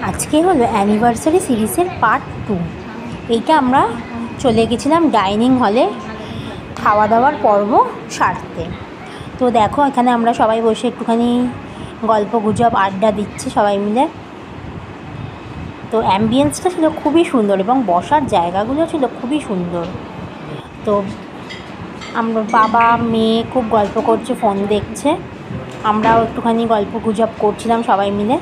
আজকে হলো অ্যানিভার্সারি সিরিজের পার্ট 2। এইটা আমরা চলে গেছিলাম ডাইনিং হলে খাওয়া দাওয়ার পর্ব সারতে। তো দেখো এখানে আমরা সবাই বসে একটুখানি গল্প গুজব আড্ডা দিচ্ছি সবাই মিলে। তো অ্যাম্বিয়েন্সটা ছিল খুবই সুন্দর এবং বসার জায়গাগুলো ছিল খুবই সুন্দর। তো আমরা বাবা মেয়ে খুব গল্প করছে, ফোন দেখছে, আমরাও একটুখানি গল্প গুজব করছিলাম সবাই মিলে।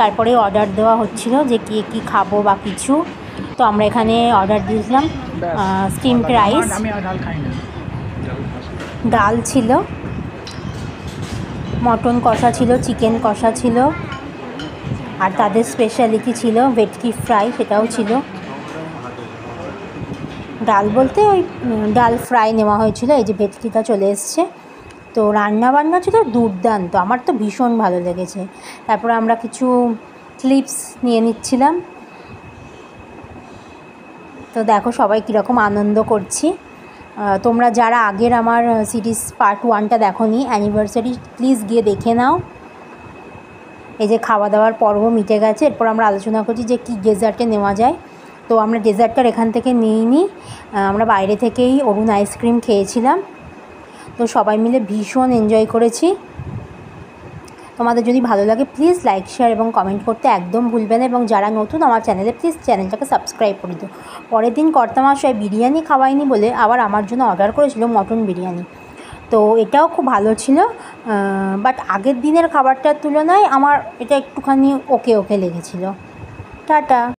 তারপরে অর্ডার দেওয়া হচ্ছিল যে কী খাবো বা কিছু। তো আমরা এখানে অর্ডার দিয়েছিলাম স্টিমড রাইস, ডাল ছিল, মটন কষা ছিল, চিকেন কষা ছিল, আর তাদের স্পেশালিটি ছিল ভেটকি ফ্রাই, সেটাও ছিল। ডাল বলতে ওই ডাল ফ্রাই নেওয়া হয়েছিল। এই যে ভেটকিটা চলে এসছে। তো রান্নাবান্না ছিল দুর্দান্ত, আমার তো ভীষণ ভালো লেগেছে। তারপরে আমরা কিছু ক্লিপস নিয়ে নিচ্ছিলাম। তো দেখো সবাই কীরকম আনন্দ করছি। তোমরা যারা আগের আমার সিরিজ পার্ট 1টা দেখোনি অ্যানিভার্সারি, প্লিজ গিয়ে দেখে নাও। এই যে খাওয়া দাওয়ার পর্ব মিটে গেছে, এরপর আমরা আলোচনা করছি যে কী ডেজার্টে নেওয়া যায়। তো আমরা ডেজার্টটার এখান থেকে নিইনি, আমরা বাইরে থেকেই অরুণ আইসক্রিম খেয়েছিলাম। তো সবাই মিলে ভীষণ এনজয় করেছি। তোমাদের যদি ভালো লাগে প্লিজ লাইক শেয়ার এবং কমেন্ট করতে একদম ভুলবে না, এবং যারা নতুন আমার চ্যানেলে প্লিজ চ্যানেলটাকে সাবস্ক্রাইব করে দিও। পরের দিন কর্তামশাই বিরিয়ানি খাওয়াইনি বলে আবার আমার জন্য অর্ডার করেছিল মটন বিরিয়ানি। তো এটাও খুব ভালো ছিল, বাট আগের দিনের খাবারটার তুলনায় আমার এটা একটুখানি ওকে লেগেছিলো। টাটা।